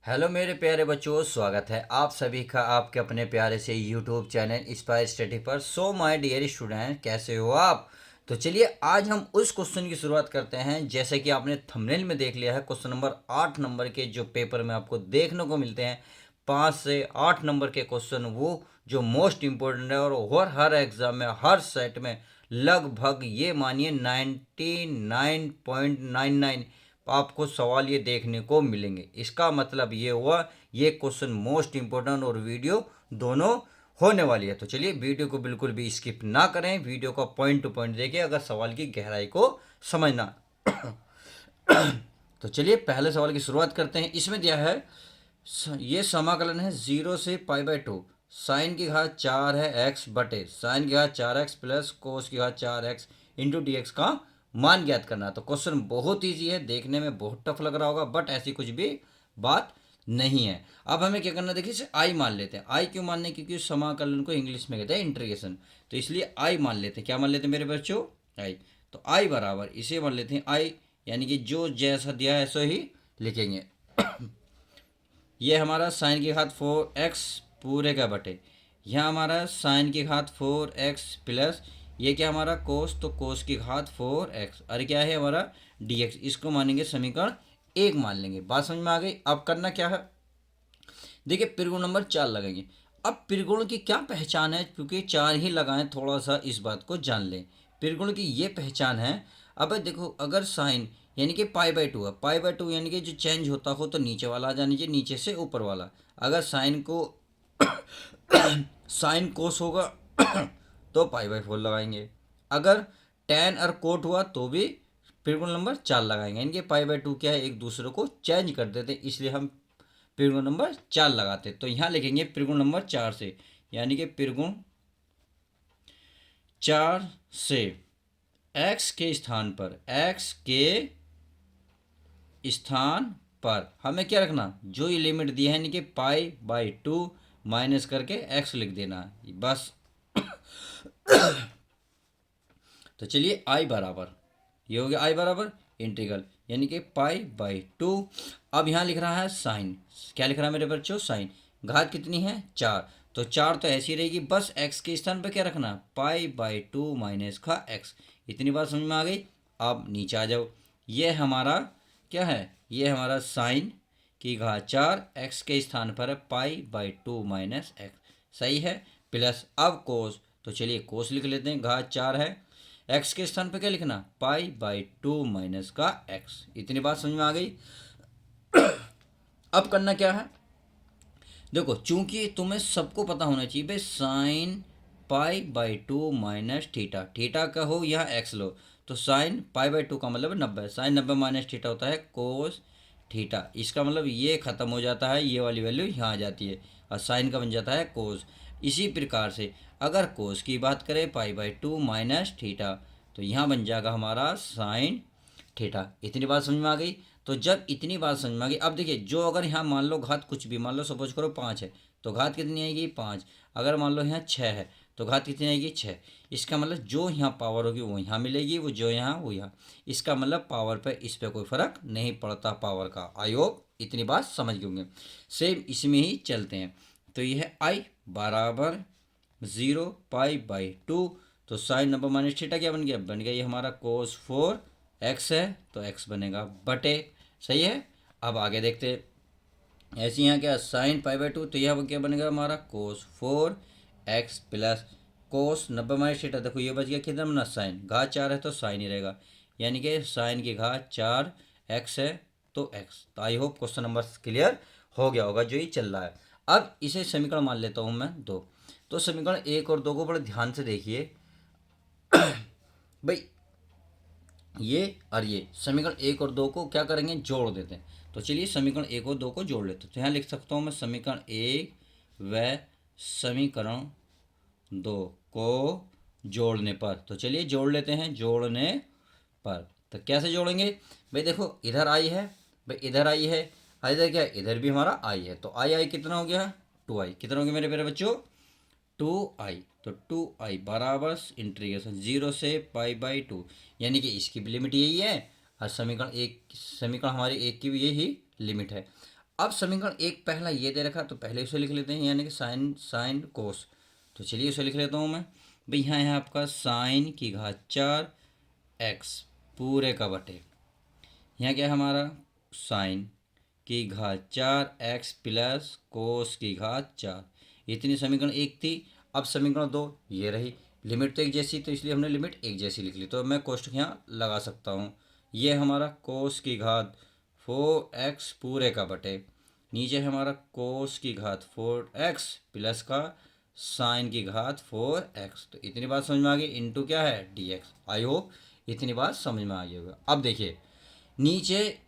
Hello मेरे प्यारे बच्चों, स्वागत है आप सभी का आपके अपने प्यारे से यूट्यूब चैनल इंस्पायर स्टडी पर। सो माय डियर स्टूडेंट, कैसे हो आप? तो चलिए आज हम उस क्वेश्चन की शुरुआत करते हैं। जैसे कि आपने थंबनेल में देख लिया है, क्वेश्चन नंबर 8 नंबर के जो पेपर में आपको देखने को मिलते हैं 5 से 8 नंबर के क्वेश्चन, वो जो मोस्ट इम्पोर्टेंट है और हर एग्जाम में हर सेट में लगभग ये मानिए 99.99 आपको सवाल ये देखने को मिलेंगे। इसका मतलब ये हुआ ये क्वेश्चन मोस्ट इंपॉर्टेंट और वीडियो दोनों होने वाली है। तो चलिए वीडियो को बिल्कुल भी स्किप ना करें, वीडियो को पॉइंट टू पॉइंट देखिए अगर सवाल की गहराई को समझना। तो चलिए पहले सवाल की शुरुआत करते हैं। इसमें दिया है ये समाकलन है 0 से π/2, साइन की घात 4 है x बटे साइन की घात 4x प्लस कोस की घात 4x इंटू डी एक्स का मान ज्ञात करना। तो क्वेश्चन बहुत ईजी है, देखने में बहुत टफ लग रहा होगा, बट ऐसी कुछ भी बात नहीं है। अब हमें क्या करना, देखिए इसे आई मान लेते हैं। आई क्यों मानने, क्योंकि समाकलन को इंग्लिश में कहते हैं इंटीग्रेशन, तो इसलिए आई मान लेते हैं। क्या मान लेते हैं मेरे बच्चों? आई। तो आई बराबर इसे मान लेते हैं आई, यानी कि जो जैसा दिया है ऐसा ही लिखेंगे। ये हमारा साइन की घात 4x पूरे का बटे यहाँ हमारा साइन की घात 4x प्लस ये क्या हमारा कोस, तो कोस की घात 4x, अरे क्या है हमारा dx। इसको मानेंगे समीकरण 1 मान लेंगे। बात समझ में आ गई? अब करना क्या है, देखिए त्रिगुण नंबर 4 लगाएंगे। अब त्रिगुण की क्या पहचान है, क्योंकि 4 ही लगाएं, थोड़ा सा इस बात को जान लें। त्रिगुण की ये पहचान है, अब देखो अगर साइन यानी कि π/2 है, π/2 यानी कि जो चेंज होता हो तो नीचे वाला आ जाना चाहिए, नीचे से ऊपर वाला। अगर साइन को साइन कोस होगा तो π/4 लगाएंगे। अगर टेन और कोट हुआ तो भी त्रिगुण नंबर 4 लगाएंगे। यानी कि π/2 क्या है, एक दूसरे को चेंज कर देते हैं, इसलिए हम त्रिगुण नंबर 4 लगाते। तो यहाँ लिखेंगे त्रिगुण नंबर 4 से, यानी कि त्रिगुण 4 से x के स्थान पर, x के स्थान पर हमें क्या रखना, जो ये लिमिट दी है यानी कि π/2 माइनस करके x लिख देना बस। तो चलिए आई बराबर ये हो गया, आई बराबर इंटीग्रल यानी कि π/2। अब यहाँ लिख रहा है साइन, क्या लिख रहा है मेरे बच्चों? साइन। घात कितनी है? 4, तो 4 तो ऐसी रहेगी, बस x के स्थान पर क्या रखना, π/2 माइनस का x। इतनी बात समझ में आ गई? अब नीचे आ जाओ, ये हमारा क्या है, ये हमारा साइन की घात 4 x के स्थान पर है π/2 माइनस x, सही है। प्लस अब कोस, तो चलिए कोस लिख लेते हैं, घात 4 है, x के स्थान पर क्या लिखना, π/2 माइनस का x। इतनी बात समझ में आ गई? अब करना क्या है, देखो चूंकि तुम्हें सबको पता होना चाहिए भाई साइन π/2 माइनस थीटा, थीटा का हो यहाँ x लो, तो साइन π/2 का मतलब 90, साइन 90 माइनस थीटा होता है कोस थीटा। इसका मतलब ये खत्म हो जाता है, ये वाली वैल्यू यहाँ आ जाती है और साइन का बन जाता है कोस। इसी प्रकार से अगर कोस की बात करें π/2 माइनस थीटा, तो यहाँ बन जाएगा हमारा साइन थीटा। इतनी बात समझ में आ गई? तो जब इतनी बात समझ में आ गई, अब देखिए जो अगर यहाँ मान लो घात कुछ भी, मान लो सपोज करो 5 है, तो घात कितनी आएगी, 5। अगर मान लो यहाँ 6 है तो घात कितनी आएगी, 6। इसका मतलब जो यहाँ पावर होगी वो यहाँ मिलेगी, वो जो यहाँ वो यहाँ। इसका मतलब पावर पे इस पर कोई फर्क नहीं पड़ता पावर का। आई होप इतनी बात समझ गए होंगे। सेम इसमें ही चलते हैं। तो ये है आई बराबर 0π/2, तो साइन 90 माइनस थीटा क्या बन गया, बन गया ये हमारा कोस 4x है, तो x बनेगा बटे, सही है। अब आगे देखते हैं, ऐसे यहाँ क्या साइन π/2, तो यह क्या बनेगा हमारा कोस 4x plus cos 90 minus theta, देखो ये बच गया कितना बना, साइन, घात 4 है तो साइन ही रहेगा, यानी कि साइन की घात 4x है तो x। तो I hope question number clear हो गया होगा जो ये चल रहा है। अब इसे समीकरण मान लेता हूँ मैं 2। तो समीकरण 1 और 2 को बड़े ध्यान से देखिए भाई, ये और ये समीकरण 1 और 2 को क्या करेंगे, जोड़ देते हैं। तो चलिए समीकरण 1 और 2 को जोड़ लेते हैं। तो यहाँ लिख सकता हूँ मैं समीकरण 1 व समीकरण 2 को जोड़ने पर। तो चलिए जोड़ लेते हैं, जोड़ने पर तो कैसे जोड़ेंगे भाई, देखो इधर आई है भाई, इधर आई है, इधर क्या है, इधर भी हमारा आई है, तो आई आई कितना हो गया, 2i। कितना हो गया मेरे प्यारे बच्चों, 2i। तो 2i बराबर इंटीग्रेशन 0 से π/2, यानी कि इसकी भी लिमिट यही है और समीकरण 1 हमारे 1 की भी यही लिमिट है। अब समीकरण एक पहला ये दे रखा तो पहले उसे लिख लेते हैं, यानी कि साइन साइन कोस। तो चलिए उसे लिख लेता हूँ मैं। भाई यहाँ है आपका साइन की घात 4 एक्स पूरे का बटे, यहाँ क्या है हमारा साइन की घात 4 एक्स प्लस कोस की घात 4। इतनी समीकरण एक थी। अब समीकरण दो ये रही। लिमिट तो एक जैसी, तो इसलिए हमने लिमिट एक जैसी लिख ली, तो मैं कोष्टक यहाँ लगा सकता हूँ। ये हमारा कोस की घात 4x पूरे का बटे, नीचे है हमारा कोस की घात 4x प्लस का साइन की घात 4x। तो इतनी बात समझ में आ गई, इंटू क्या है dx। आई होप इतनी बात समझ में आ गई होगा। अब देखिए नीचे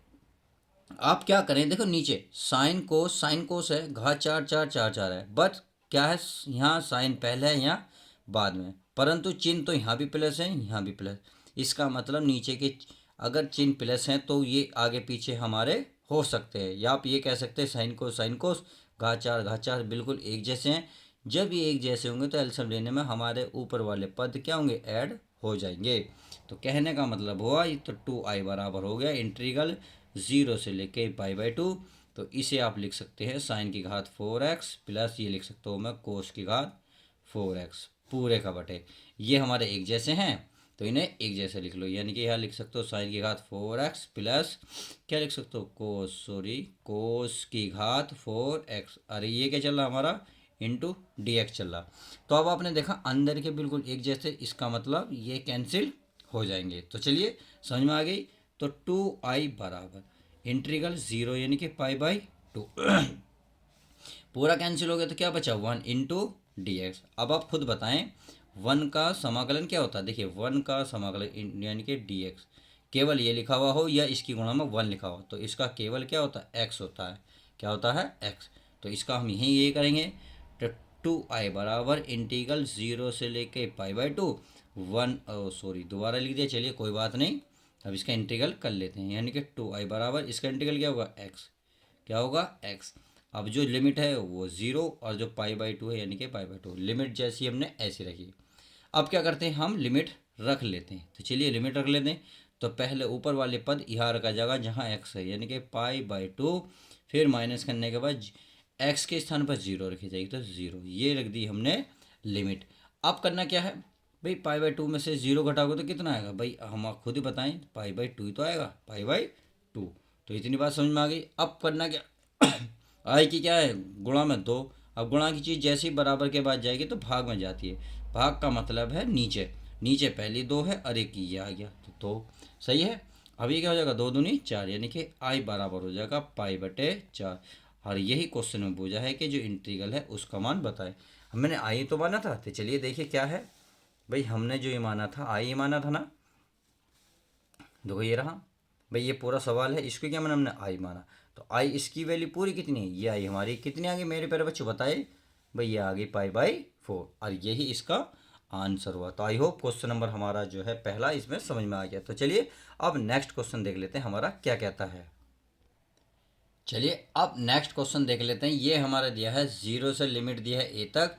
आप क्या करें, देखो नीचे साइन कोस है, घात 4 4 4 4 है, बट क्या है यहाँ साइन पहले है यहाँ बाद में, परंतु चिन्ह तो यहाँ भी प्लस है यहाँ भी प्लस। इसका मतलब नीचे के अगर चिन्ह प्लस हैं तो ये आगे पीछे हमारे हो सकते हैं, या आप ये कह सकते हैं साइन कोस घात 4 बिल्कुल एक जैसे हैं। जब ये एक जैसे होंगे तो एलसीएम लेने में हमारे ऊपर वाले पद क्या होंगे, ऐड हो जाएंगे। तो कहने का मतलब हुआ ये तो 2i बराबर हो गया इंटीग्रल 0 से लेके π/2। तो इसे आप लिख सकते हैं साइन की घात 4x प्लस ये लिख सकता हूँ मैं कोस की घात 4x पूरे का बटे। ये हमारे एक जैसे हैं तो इन्हें एक जैसे लिख लो, यानी कि यहाँ लिख सकते हो साइन की घात 4x प्लस क्या लिख सकते हो कोस की घात 4x। अरे ये क्या चल रहा हमारा इंटू dx चल रहा। तो अब आपने देखा अंदर के बिल्कुल एक जैसे, इसका मतलब ये कैंसिल हो जाएंगे। तो चलिए समझ में आ गई। तो 2i बराबर इंटीग्रल 0 यानी कि π/2 पूरा कैंसिल हो गया तो क्या बचा 1 इंटू dx। अब आप खुद बताएं 1 का समाकलन क्या होता है। देखिए 1 का समाकलन यानी कि dx केवल ये लिखा हुआ हो या इसकी गुणा में 1 लिखा हो तो इसका केवल क्या होता है x होता है। क्या होता है x। तो इसका हम यहीं ये करेंगे। तो 2i बराबर इंटीग्रल 0 से लेके π/2 दोबारा लिख दिया, चलिए कोई बात नहीं। अब इसका इंटीग्रल कर लेते हैं, यानी कि 2i बराबर इसका इंटीग्रल क्या होगा x। क्या होगा x। अब जो लिमिट है वो 0 और जो π/2 है यानी कि π/2 लिमिट जैसी हमने ऐसी रखी। अब क्या करते हैं हम लिमिट रख लेते हैं। तो चलिए लिमिट रख लेते हैं। तो पहले ऊपर वाले पद यहाँ रखा जाएगा जहाँ x है, यानी कि π/2, फिर माइनस करने के बाद x के स्थान पर 0 रखी जाएगी, तो 0 ये रख दी हमने लिमिट। अब करना क्या है भाई, π/2 में से 0 घटाओगे तो कितना आएगा भाई, हम आप खुद ही बताएं π/2 ही तो आएगा π/2। तो इतनी बात समझ में आ गई। अब करना क्या आई की क्या है गुणा में 2। अब गुणा की चीज़ जैसी बराबर के बाद जाएगी तो भाग में जाती है। भाग का मतलब है नीचे, नीचे पहली 2 है और एक ये आ गया तो 2 सही है। अब ये क्या हो जाएगा 2 दूनी 4 यानी कि i बराबर हो जाएगा π/4। और यही क्वेश्चन में पूछा है कि जो इंटीग्रल है उसका मान बताए। मैंने आई तो माना था, तो चलिए देखिए क्या है भाई, हमने जो ये माना था आई माना था ना। देखो ये रहा भाई, ये पूरा सवाल है, इसको क्या माना हमने आई माना। तो आई इसकी वैल्यू पूरी कितनी है, ये आई हमारी कितनी आ गई मेरे प्यारे बच्चों बताए भाई, ये आ गई π/4 और यही इसका आंसर हुआ। तो आई होप क्वेश्चन नंबर हमारा जो है पहला इसमें समझ में आ गया। तो चलिए अब नेक्स्ट क्वेश्चन देख लेते हैं हमारा क्या कहता है। चलिए अब नेक्स्ट क्वेश्चन देख लेते हैं। ये हमारा दिया है 0 से लिमिट दिया है a तक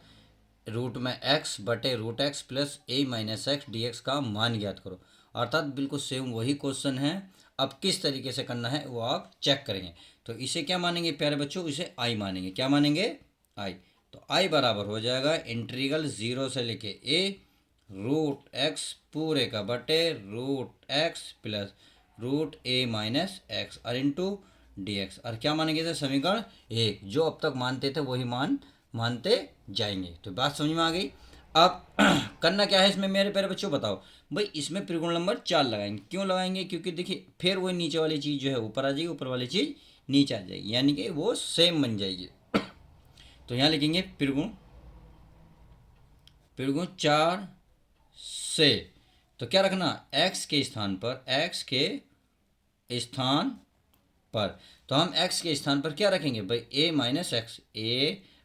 रूट में x बटे root X plus a minus X D का मान ज्ञात करो। अर्थात बिल्कुल सेम वही क्वेश्चन है। अब किस तरीके से करना है वो आप चेक करेंगे। तो इसे क्या मानेंगे प्यारे बच्चों, इसे i मानेंगे। क्या मानेंगे i। तो i बराबर हो जाएगा इंटीग्रल 0 से लेके a रूट एक्स पूरे का बटे root X plus root a minus X और इंटू dx। और क्या मानेंगे इसे समीकरण 1, जो अब तक मानते थे वही मानते जाएंगे। तो बात समझ में आ गई। अब करना क्या है इसमें मेरे प्यारे बच्चों बताओ भाई, इसमें त्रिकोण नंबर 4 लगाएंगे। क्यों लगाएंगे, क्योंकि देखिए फिर वो नीचे वाली चीज़ जो है ऊपर आ जाएगी, ऊपर वाली चीज़ नीचे आ जाएगी, यानी कि वो सेम बन जाएगी। तो यहाँ लिखेंगे त्रिगुण 4 से, तो क्या रखना x के स्थान पर, तो हम x के स्थान पर क्या रखेंगे भाई a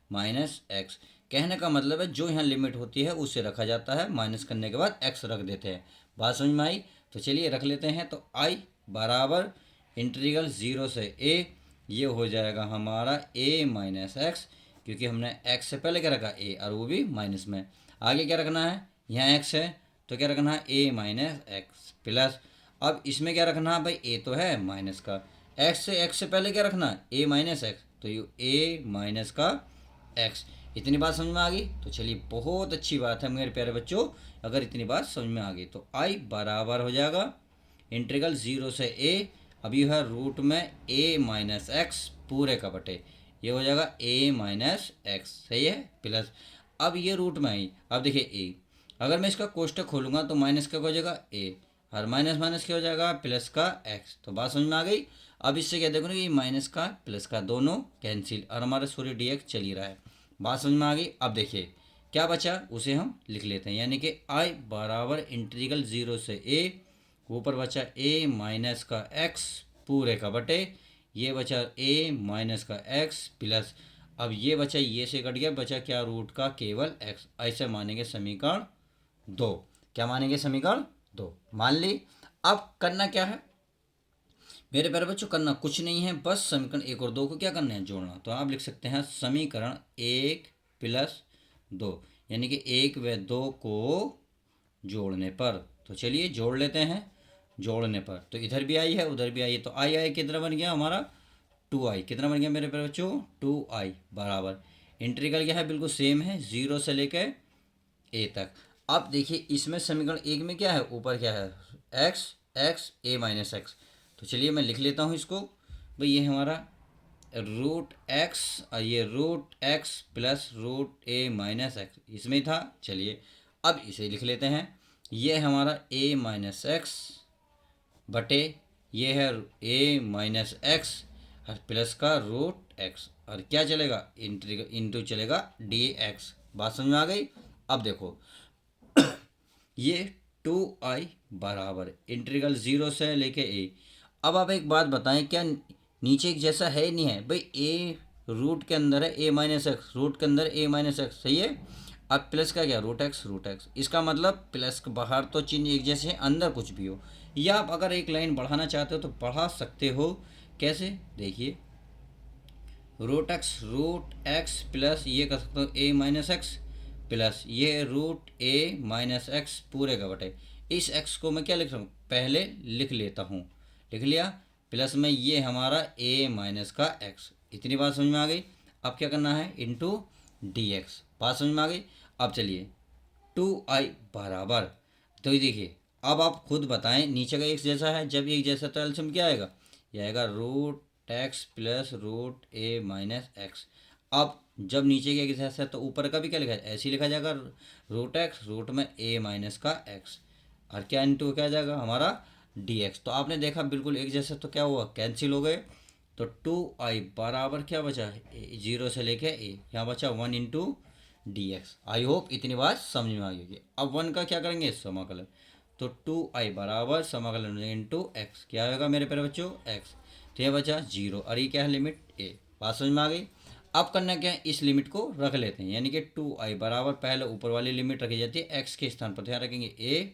माइनस एक्स। कहने का मतलब है जो यहाँ लिमिट होती है उसे रखा जाता है, माइनस करने के बाद x रख देते हैं। बात समझ में आई। तो चलिए रख लेते हैं। तो i बराबर इंटीग्रल 0 से a, ये हो जाएगा हमारा a माइनस एक्स, क्योंकि हमने x से पहले क्या रखा a और वो भी माइनस में। आगे क्या रखना है, यहाँ x है तो क्या रखना है a माइनस एक्स प्लस, अब इसमें क्या रखना है भाई a तो है माइनस का, एक्स से पहले क्या रखना है, ए माइनस एक्स, तो ये ए माइनस का एक्स। इतनी बात समझ में आ गई? तो चलिए बहुत अच्छी बात है मेरे प्यारे बच्चों, अगर इतनी बात समझ में आ गई तो आई बराबर हो जाएगा इंटीग्रल 0 से ए, अब ये है रूट में ए माइनस एक्स पूरे का बटे, ये हो जाएगा ए माइनस एक्स, सही है, प्लस अब ये रूट में आई, अब देखिए ए, अगर मैं इसका कोष्टक खोलूंगा तो माइनस का हो जाएगा ए, और माइनस माइनस क्या हो जाएगा, प्लस का एक्स। तो बात समझ में आ गई? अब इससे क्या देखो ना, ये माइनस का प्लस का दोनों कैंसिल, और हमारा सूर्य डी एक्स चल ही रहा है। बात समझ में आ गई? अब देखिए क्या बचा, उसे हम लिख लेते हैं, यानी कि आई बराबर इंटीग्रल 0 से ए, ऊपर बचा ए माइनस का एक्स पूरे का बटे, ये बचा ए माइनस का एक्स प्लस, अब ये बचा, ये से कट गया, बचा क्या, रूट का केवल एक्स। ऐसे मानेंगे समीकरण 2। क्या मानेंगे, समीकरण 2 मान ली। अब करना क्या है मेरे प्यारे बच्चों, करना कुछ नहीं है, बस समीकरण 1 और 2 को क्या करना है, जोड़ना। तो आप लिख सकते हैं समीकरण 1 प्लस 2, यानी कि 1 व 2 को जोड़ने पर। तो चलिए जोड़ लेते हैं, जोड़ने पर तो इधर भी आई है उधर भी आई है, तो आई कितना बन गया हमारा, 2i। कितना बन गया मेरे प्यारे बच्चों, 2i बराबर, इंटीग्रल क्या है, बिल्कुल सेम है, 0 से लेकर ए तक। अब देखिए इसमें समीकरण 1 में क्या है, ऊपर क्या है, एक्स एक्स ए माइनस एक्स। तो चलिए मैं लिख लेता हूँ इसको, भाई ये हमारा रूट एक्स और ये रूट एक्स प्लस रूट ए माइनस एक्स इसमें था। चलिए अब इसे लिख लेते हैं, ये हमारा ए माइनस एक्स बटे, ये है ए माइनस एक्स और प्लस का रूट एक्स, और क्या चलेगा, इंटू चलेगा डी एक्स। बात समझ में आ गई? अब देखो ये 2i बराबर इंटीग्रल 0 से लेके ए। अब आप एक बात बताएं, क्या नीचे एक जैसा है नहीं है भाई, ए रूट के अंदर है ए माइनस एक्स, रूट के अंदर ए माइनस एक्स, सही है। अब प्लस का क्या, रूट एक्स, इसका मतलब प्लस के बाहर तो चिन्ह एक जैसे हैं, अंदर कुछ भी हो। या आप अगर एक लाइन बढ़ाना चाहते हो तो बढ़ा सकते हो, कैसे, देखिए रूट एक्स प्लस ये कर सकते हो ए माइनस एक्स प्लस ये रूट ए माइनस एक्स पूरे का बटे, इस एक्स को मैं क्या लिख रहा हूँ, पहले लिख लेता हूँ, लिख लिया, प्लस में ये हमारा ए माइनस का एक्स। इतनी बात समझ में आ गई? अब क्या करना है, इंटू डी एक्स। बात समझ में आ गई? अब चलिए 2i बराबर, तो ये देखिए अब आप खुद बताएं, नीचे का एक्स जैसा है, जब एक जैसा तो एल्सियम क्या आएगा, ये आएगा रूट एक्स प्लस रूट ए माइनस एक्स। अब जब नीचे का एक्स जैसा है तो ऊपर का भी क्या लिखा है, ऐसे ही लिखा जाएगा, रूट एक्स रूट में ए माइनस का एक्स, और क्या इंटू क्या जाएगा हमारा डी एक्स। तो आपने देखा बिल्कुल एक जैसा, तो क्या हुआ, कैंसिल हो गए। तो 2i बराबर क्या बचा, 0 से लेके ए, यहाँ बचा 1 into D x. I hope इतनी बात समझ में आ गई होगी। अब 1 का क्या करेंगे, समाकलन, तो 2i बराबर समाकलन इंटू एक्स, क्या होगा मेरे प्यारे बच्चों, एक्स, तो यह बचा 0, और ये क्या है, लिमिट ए। बात समझ में आ गई? अब करना क्या है, इस लिमिट को रख लेते हैं, यानी कि 2i बराबर, पहले ऊपर वाली लिमिट रखी जाती है एक्स के स्थान पर, तो यहाँ रखेंगे ए,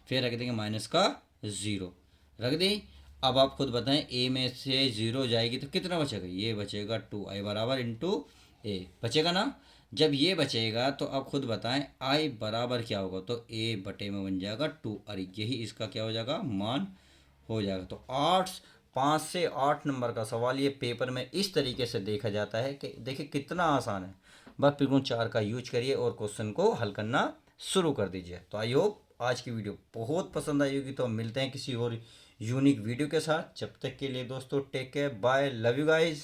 फिर रख देंगे माइनस का 0, रख दी। अब आप खुद बताएं, ए में से 0 जाएगी तो कितना बचेगा, ये बचेगा 2i बराबर इंटू ए, बचेगा ना। जब ये बचेगा तो आप खुद बताएं i बराबर क्या होगा, तो a बटे में बन जाएगा 2, और यही इसका क्या हो जाएगा, मान हो जाएगा। तो 5 से 8 नंबर का सवाल ये पेपर में इस तरीके से देखा जाता है कि देखिए कितना आसान है। बस त्रिकोण 4 का यूज करिए और क्वेश्चन को हल करना शुरू कर दीजिए। तो आई होप आज की वीडियो बहुत पसंद आई होगी। तो मिलते हैं किसी और यूनिक वीडियो के साथ, जब तक के लिए दोस्तों take care, bye, love you guys.